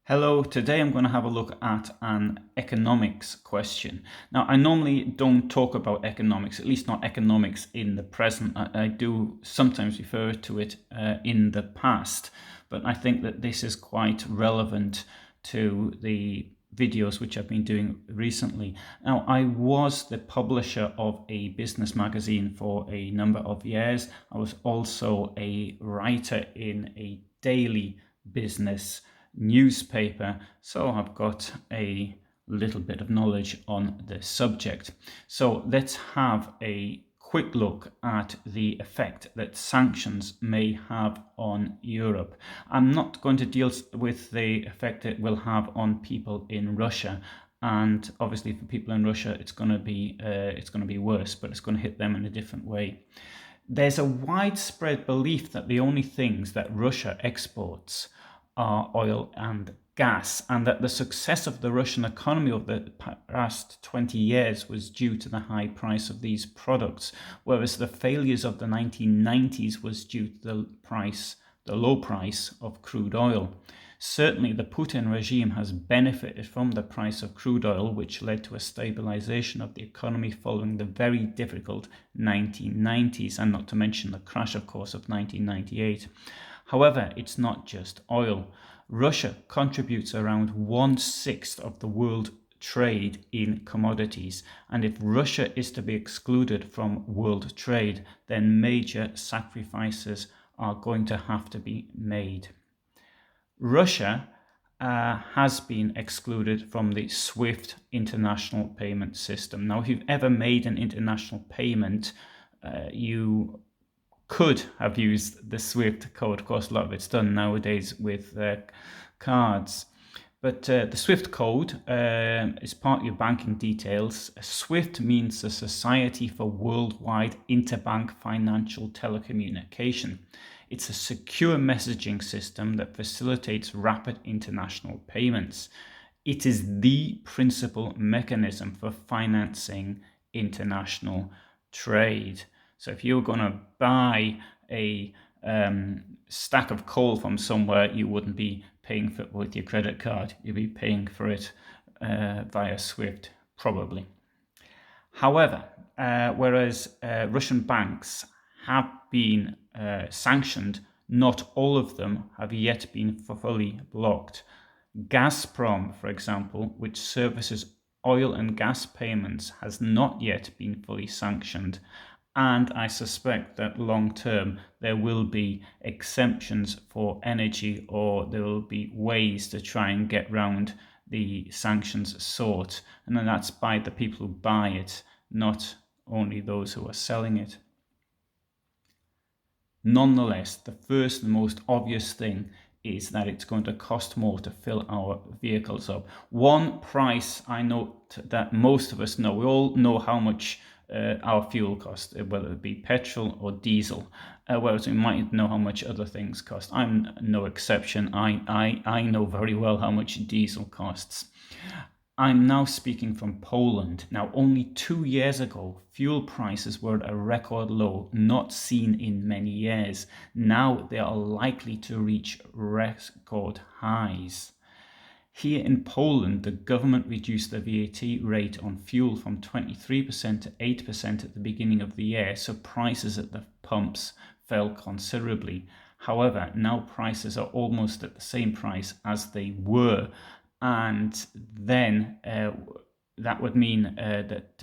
Hello, today I'm going to have a look at an economics question. Now, I normally don't talk about economics, at least not economics in the present. I do sometimes refer to it in the past, but I think that this is quite relevant to the videos which I've been doing recently. Now, I was the publisher of a business magazine for a number of years. I was also a writer in a daily business newspaper, so I've got a little bit of knowledge on the subject. So let's have a quick look at the effect that sanctions may have on Europe. I'm not going to deal with the effect it will have on people in Russia, and obviously for people in Russia it's going to be worse, but it's going to hit them in a different way. There's a widespread belief that the only things that Russia exports are oil and gas, and that the success of the Russian economy over the past 20 years was due to the high price of these products, whereas the failures of the 1990s was due to the low price of crude oil. Certainly, the Putin regime has benefited from the price of crude oil, which led to a stabilisation of the economy following the very difficult 1990s, and not to mention the crash, of course, of 1998. However, it's not just oil. Russia contributes around 1/6 of the world trade in commodities, and if Russia is to be excluded from world trade, then major sacrifices are going to have to be made. Russia has been excluded from the SWIFT international payment system. Now, if you've ever made an international payment, you could have used the SWIFT code. Of course, a lot of it's done nowadays with cards. But the SWIFT code is part of your banking details. SWIFT means the Society for Worldwide Interbank Financial Telecommunication. It's a secure messaging system that facilitates rapid international payments. It is the principal mechanism for financing international trade. So if you're going to buy a stack of coal from somewhere, you wouldn't be paying for it with your credit card. You'd be paying for it via SWIFT, probably. However, whereas Russian banks have been sanctioned, not all of them have yet been fully blocked. Gazprom, for example, which services oil and gas payments, has not yet been fully sanctioned. And I suspect that long term there will be exemptions for energy, or there will be ways to try and get round the sanctions sought. And then that's by the people who buy it, not only those who are selling it. Nonetheless, the first and most obvious thing is that it's going to cost more to fill our vehicles up. One price I note that most of us know, we all know how much our fuel costs, whether it be petrol or diesel, whereas we might know how much other things cost. I'm no exception. I know very well how much diesel costs. I'm now speaking from Poland. Now, only 2 years ago, fuel prices were at a record low, not seen in many years. Now they are likely to reach record highs. Here in Poland, the government reduced the VAT rate on fuel from 23% to 8% at the beginning of the year, so prices at the pumps fell considerably. However, now prices are almost at the same price as they were, and then that would mean that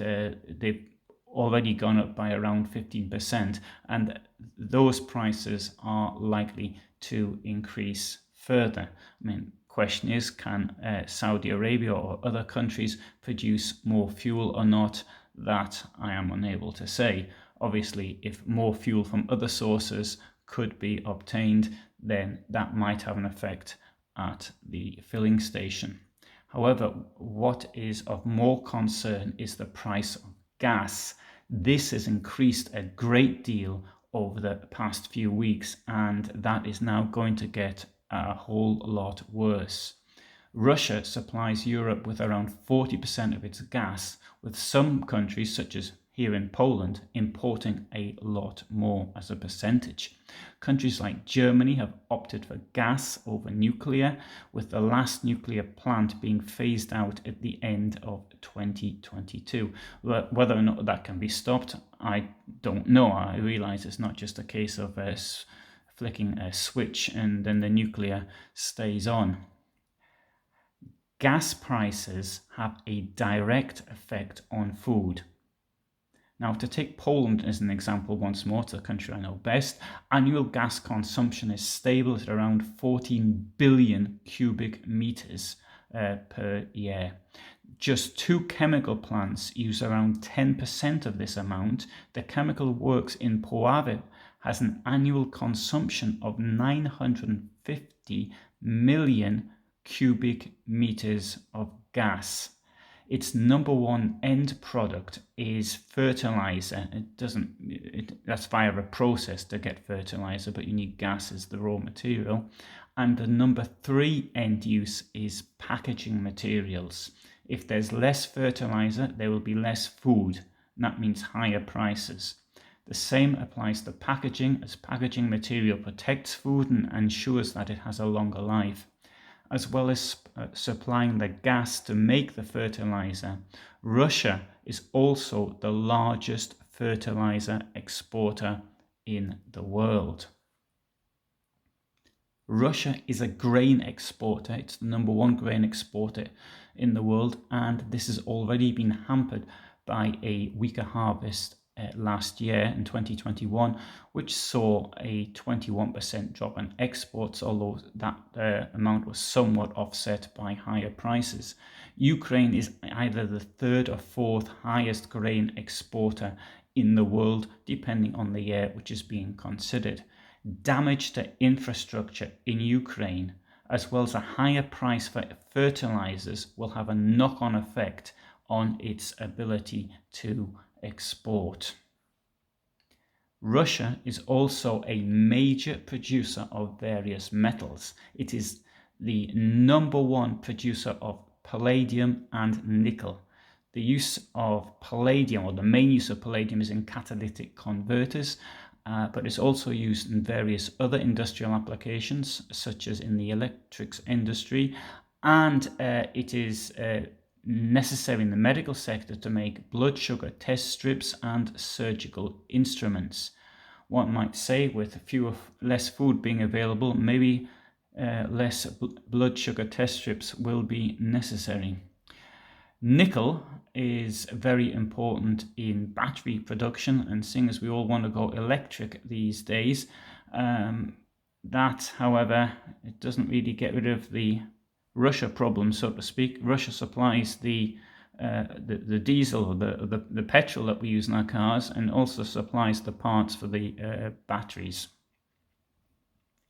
they've already gone up by around 15%, and those prices are likely to increase further. I mean, question is, can Saudi Arabia or other countries produce more fuel or not? That I am unable to say. Obviously, if more fuel from other sources could be obtained, then that might have an effect at the filling station. However, what is of more concern is the price of gas. This has increased a great deal over the past few weeks, and that is now going to get a whole lot worse. Russia supplies Europe with around 40% of its gas, with some countries such as here in Poland, importing a lot more as a percentage. Countries like Germany have opted for gas over nuclear, with the last nuclear plant being phased out at the end of 2022. Whether or not that can be stopped, I don't know. I realise it's not just a case of flicking a switch and then the nuclear stays on. Gas prices have a direct effect on food. Now, to take Poland as an example once more, it's the country I know best, annual gas consumption is stable at around 14 billion cubic meters per year. Just 2 chemical plants use around 10% of this amount. The chemical works in Puławy has an annual consumption of 950 million cubic meters of gas. Its number one end product is fertilizer. That's via a process to get fertilizer, but you need gas as the raw material. And the number 3 end use is packaging materials. If there's less fertilizer, there will be less food, and that means higher prices. The same applies to packaging, as packaging material protects food and ensures that it has a longer life. As well as supplying the gas to make the fertilizer, Russia is also the largest fertilizer exporter in the world. Russia is a grain exporter. It's the number 1 grain exporter in the world, and this has already been hampered by a weaker harvest last year in 2021, which saw a 21% drop in exports, although that amount was somewhat offset by higher prices. Ukraine is either the 3rd or 4th highest grain exporter in the world, depending on the year which is being considered. Damage to infrastructure in Ukraine, as well as a higher price for fertilizers, will have a knock-on effect on its ability to export. Russia is also a major producer of various metals. It is the number 1 producer of palladium and nickel. The use of palladium, or the main use of palladium, is in catalytic converters, but it's also used in various other industrial applications, such as in the electrics industry, and it is necessary in the medical sector to make blood sugar test strips and surgical instruments. One might say, with less food being available, maybe less blood sugar test strips will be necessary. Nickel is very important in battery production, and seeing as we all want to go electric these days, that, however, it doesn't really get rid of the Russia problem, so to speak. Russia supplies the diesel, or the petrol that we use in our cars, and also supplies the parts for the batteries.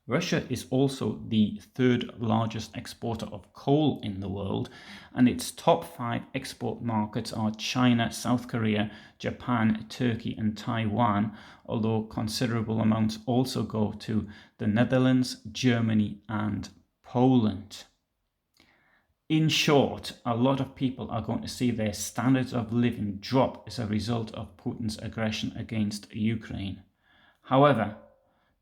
Russia is also the 3rd largest exporter of coal in the world, and its top 5 export markets are China, South Korea, Japan, Turkey and Taiwan, although considerable amounts also go to the Netherlands, Germany and Poland. In short, a lot of people are going to see their standards of living drop as a result of Putin's aggression against Ukraine. However,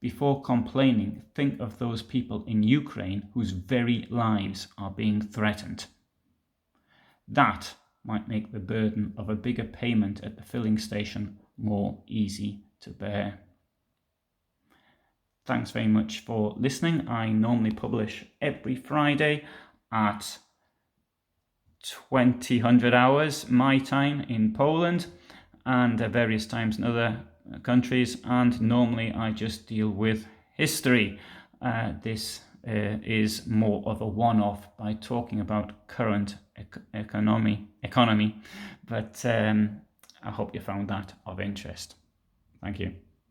before complaining, think of those people in Ukraine whose very lives are being threatened. That might make the burden of a bigger payment at the filling station more easy to bear. Thanks very much for listening. I normally publish every Friday at 2000 hours my time in Poland, and various times in other countries, and normally I just deal with history. This is more of a one-off by talking about current economy, but I hope you found that of interest. Thank you.